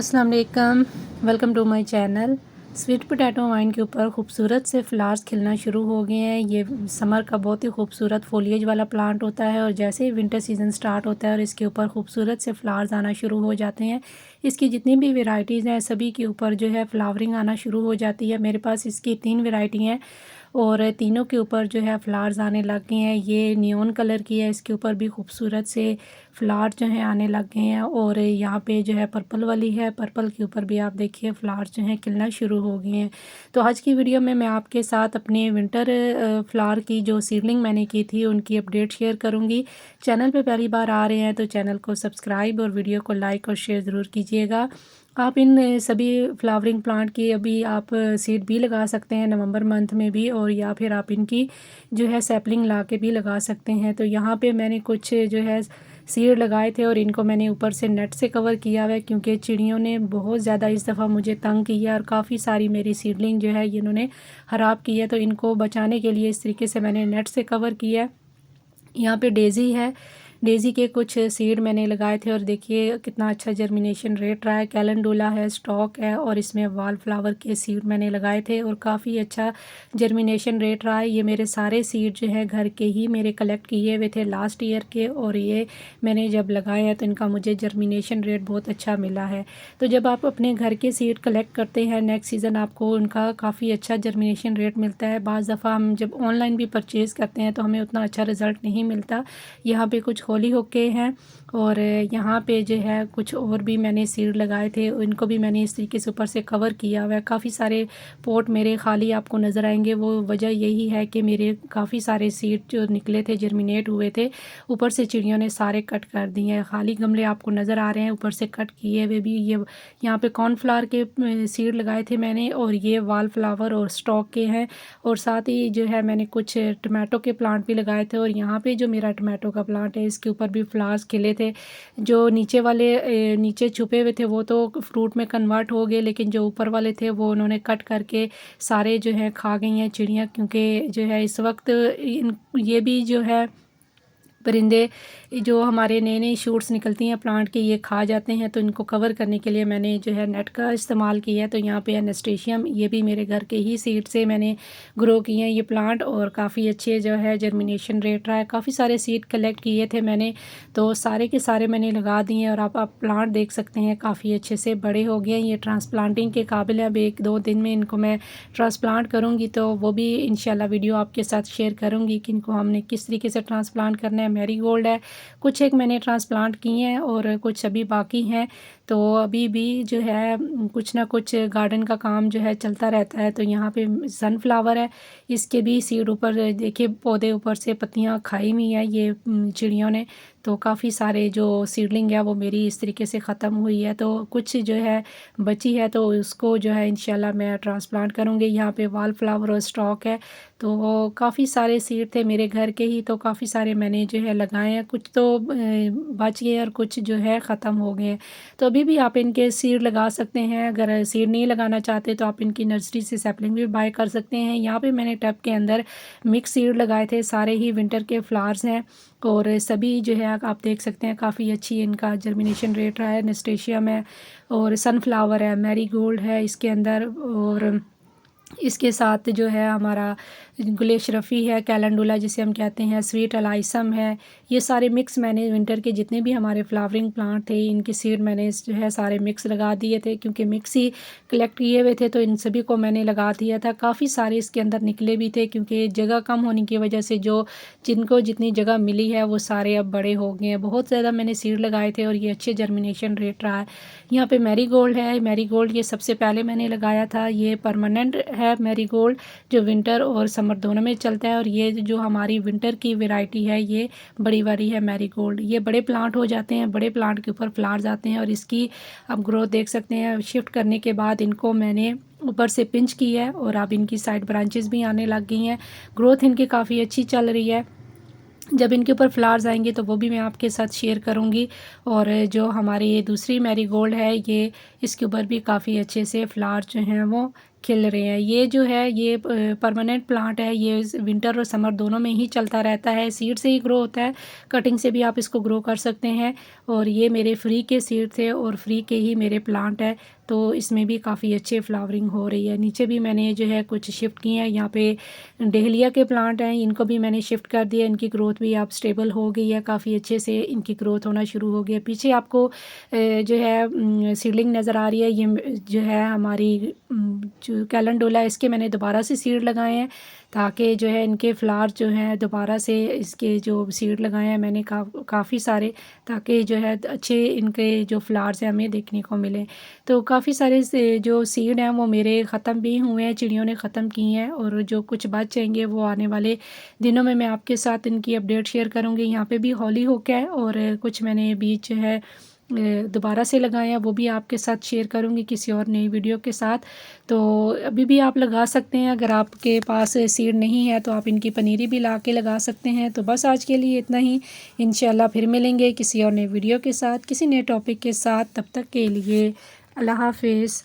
अस्सलाम वालेकुम, welcome to my channel. Sweet potato wine के ऊपर खूबसूरत से फ्लावर्स खिलना शुरू हो गए हैं। ये समर का बहुत ही खूबसूरत फोलिएज वाला प्लांट होता है और जैसे ही विंटर सीज़न स्टार्ट होता है और इसके ऊपर खूबसूरत से फ्लावर्स आना शुरू हो जाते हैं। इसकी जितनी भी वेराइटीज़ हैं सभी के ऊपर जो है फ्लावरिंग आना शुरू हो जाती है। मेरे पास इसकी 3 वेराइटी हैं और तीनों के ऊपर जो है फ्लावर्स आने लग गए हैं। ये नियॉन कलर की है, इसके ऊपर भी खूबसूरत से फ्लावर जो हैं आने लग गए हैं। और यहाँ पे जो है पर्पल वाली है, पर्पल के ऊपर भी आप देखिए फ्लावर्स जो हैं खिलना शुरू हो गए हैं। तो आज की वीडियो में मैं आपके साथ अपने विंटर फ्लावर की जो सीडलिंग मैंने की थी उनकी अपडेट शेयर करूँगी। चैनल पे पहली बार आ रहे हैं तो चैनल को सब्सक्राइब और वीडियो को लाइक और शेयर ज़रूर कीजिएगा। आप इन सभी फ्लावरिंग प्लांट की अभी आप सीड भी लगा सकते हैं नवंबर मंथ में भी, और या फिर आप इनकी जो है सैपलिंग ला के भी लगा सकते हैं। तो यहाँ पे मैंने कुछ जो है सीड लगाए थे और इनको मैंने ऊपर से नेट से कवर किया हुआ है क्योंकि चिड़ियों ने बहुत ज़्यादा इस दफ़ा मुझे तंग किया और काफ़ी सारी मेरी सीडलिंग जो है इन्होंने ख़राब की है। तो इनको बचाने के लिए इस तरीके से मैंने नेट से कवर किया है। यहाँ पे डेज़ी है, डेज़ी के कुछ सीड मैंने लगाए थे और देखिए कितना अच्छा जर्मिनेशन रेट रहा है। कैलेंडुला है, स्टॉक है और इसमें वाल फ्लावर के सीड मैंने लगाए थे और काफ़ी अच्छा जर्मिनेशन रेट रहा है। ये मेरे सारे सीड जो हैं घर के ही मेरे कलेक्ट किए हुए थे लास्ट ईयर के, और ये मैंने जब लगाए हैं तो इनका मुझे जर्मिनेशन रेट बहुत अच्छा मिला है। तो जब आप अपने घर के सीड कलेक्ट करते हैं नेक्स्ट सीज़न आपको उनका काफ़ी अच्छा जर्मिनेशन रेट मिलता है। बाज़ दफ़ा हम जब ऑनलाइन भी परचेज़ करते हैं तो हमें उतना अच्छा रिज़ल्ट नहीं मिलता। यहाँ पे कुछ होली होके हैं और यहाँ पे जो है कुछ और भी मैंने सीड लगाए थे, इनको भी मैंने इस तरीके से ऊपर से कवर किया हुआ है। काफ़ी सारे पॉट मेरे खाली आपको नज़र आएंगे, वो वजह यही है कि मेरे काफ़ी सारे सीड जो निकले थे जर्मिनेट हुए थे ऊपर से चिड़ियों ने सारे कट कर दिए हैं। खाली गमले आपको नज़र आ रहे हैं ऊपर से कट किए हुए भी। ये यहाँ पे कॉर्नफ्लावर के सीड लगाए थे मैंने और ये वाल फ्लावर और स्टॉक के हैं, और साथ ही जो है मैंने कुछ टमाटो के प्लांट भी लगाए थे। और यहाँ पे जो मेरा टमाटो का प्लांट है इसके ऊपर भी फ्लावर्स खिले थे। जो नीचे वाले नीचे छुपे हुए थे वो तो फ्रूट में कन्वर्ट हो गए, लेकिन जो ऊपर वाले थे वो उन्होंने कट करके सारे जो है खा गई हैं चिड़ियाँ, क्योंकि जो है इस वक्त ये भी जो है परिंदे जो हमारे नए नए शूट्स निकलती हैं प्लांट के ये खा जाते हैं। तो इनको कवर करने के लिए मैंने जो है नेट का इस्तेमाल किया है। तो यहाँ पे एनास्टेशियम, ये भी मेरे घर के ही सीड से मैंने ग्रो किए हैं ये प्लांट, और काफ़ी अच्छे जो है जर्मिनेशन रेट रहा है। काफ़ी सारे सीड कलेक्ट किए थे मैंने, तो सारे के सारे मैंने लगा दिए हैं और आप प्लांट देख सकते हैं काफ़ी अच्छे से बड़े हो गए हैं। ये ट्रांसप्लांटिंग के काबिल है। अब 1-2 दिन में इनको मैं ट्रांसप्लांट करूँगी तो वो भी इंशाल्लाह वीडियो आपके साथ शेयर करूँगी कि इनको हमने किस तरीके से ट्रांसप्लांट करना है। मैरीगोल्ड है, कुछ एक मैंने ट्रांसप्लांट किए हैं और कुछ अभी बाकी हैं। तो अभी भी जो है कुछ ना कुछ गार्डन का काम जो है चलता रहता है। तो यहाँ पे सनफ्लावर है, इसके भी सीड ऊपर देखिए पौधे ऊपर से पत्तियाँ खाई हुई है ये चिड़ियों ने। तो काफ़ी सारे जो सीडलिंग है वो मेरी इस तरीके से ख़त्म हुई है, तो कुछ जो है बची है तो उसको जो है इंशाल्लाह मैं ट्रांसप्लांट करूँगी। यहाँ पे वाल फ्लावर और स्टॉक है, तो काफ़ी सारे सीड थे मेरे घर के ही, तो काफ़ी सारे मैंने जो है लगाए हैं। कुछ तो बच गए और कुछ जो है ख़त्म हो गए हैं। तो अभी भी आप इनके सीड लगा सकते हैं। अगर सीड नहीं लगाना चाहते तो आप इनकी नर्सरी से सैपलिंग भी बाय कर सकते हैं। यहाँ पे मैंने टब के अंदर मिक्स सीड लगाए थे, सारे ही विंटर के फ्लावर्स हैं और सभी जो है आप देख सकते हैं काफ़ी अच्छी इनका जर्मिनेशन रेट रहा है। नेस्टेशियम है और सनफ्लावर है, मैरीगोल्ड है इसके अंदर, और इसके साथ जो है हमारा गुलेशरफ़ी है, कैलेंडुला जिसे हम कहते हैं, स्वीट अलाइसम है। ये सारे मिक्स मैंने विंटर के जितने भी हमारे फ्लावरिंग प्लांट थे इनके सीड मैंने जो है सारे मिक्स लगा दिए थे, क्योंकि मिक्स ही कलेक्ट किए हुए थे तो इन सभी को मैंने लगा दिया था। काफ़ी सारे इसके अंदर निकले भी थे क्योंकि जगह कम होने की वजह से जो जिनको जितनी जगह मिली है वो सारे अब बड़े हो गए हैं। बहुत ज़्यादा मैंने सीड लगाए थे और ये अच्छे जर्मिनेशन रेट रहा है। यहाँ पे मैरीगोल्ड है, मैरीगोल्ड ये सबसे पहले मैंने लगाया था। ये परमानेंट है मैरीगोल्ड जो विंटर और समर दोनों में चलता है, और ये जो हमारी विंटर की वैरायटी है ये बड़ी वाली है मैरीगोल्ड। ये बड़े प्लांट हो जाते हैं, बड़े प्लांट के ऊपर फ्लावर्स आते हैं, और इसकी आप ग्रोथ देख सकते हैं। शिफ्ट करने के बाद इनको मैंने ऊपर से पिंच किया है और अब इनकी साइड ब्रांचेस भी आने लग गई हैं। ग्रोथ इनकी काफ़ी अच्छी चल रही है। जब इनके ऊपर फ्लावर्स आएंगे तो वो भी मैं आपके साथ शेयर करूंगी। और जो हमारी ये दूसरी मैरीगोल्ड है ये इसके ऊपर भी काफ़ी अच्छे से फ्लावर्स जो हैं वो खिल रहे हैं। ये जो है ये परमानेंट प्लांट है, ये विंटर और समर दोनों में ही चलता रहता है। सीड से ही ग्रो होता है, कटिंग से भी आप इसको ग्रो कर सकते हैं। और ये मेरे फ्री के सीड थे और फ्री के ही मेरे प्लांट है, तो इसमें भी काफ़ी अच्छे फ्लावरिंग हो रही है। नीचे भी मैंने जो है कुछ शिफ्ट किए हैं, यहाँ पे डहेलिया के प्लांट हैं, इनको भी मैंने शिफ्ट कर दिया। इनकी ग्रोथ भी अब स्टेबल हो गई है, काफ़ी अच्छे से इनकी ग्रोथ होना शुरू हो गई है। पीछे आपको जो है सीडलिंग नज़र आ रही है, ये जो है हमारी जो कैलेंडुला है, इसके मैंने दोबारा से सीड लगाए हैं ताकि जो है इनके फ्लावर जो हैं दोबारा से इसके जो सीड लगाए हैं मैंने काफ़ी सारे, ताकि जो है अच्छे इनके जो फ्लावर्स हैं हमें देखने को मिले। तो काफ़ी सारे जो सीड हैं वो मेरे ख़त्म भी हुए हैं, चिड़ियों ने ख़त्म किए हैं, और जो कुछ बच जाएंगे वो आने वाले दिनों में मैं आपके साथ इनकी अपडेट शेयर करूँगी। यहाँ पे भी हॉली होक है और कुछ मैंने बीज है दोबारा से लगाए हैं, वो भी आपके साथ शेयर करूँगी किसी और नई वीडियो के साथ। तो अभी भी आप लगा सकते हैं, अगर आपके पास सीड नहीं है तो आप इनकी पनीरी भी ला के लगा सकते हैं। तो बस आज के लिए इतना ही, इंशाल्लाह फिर मिलेंगे किसी और नई वीडियो के साथ, किसी नए टॉपिक के साथ। तब तक के लिए अल्लाह हाफिज़।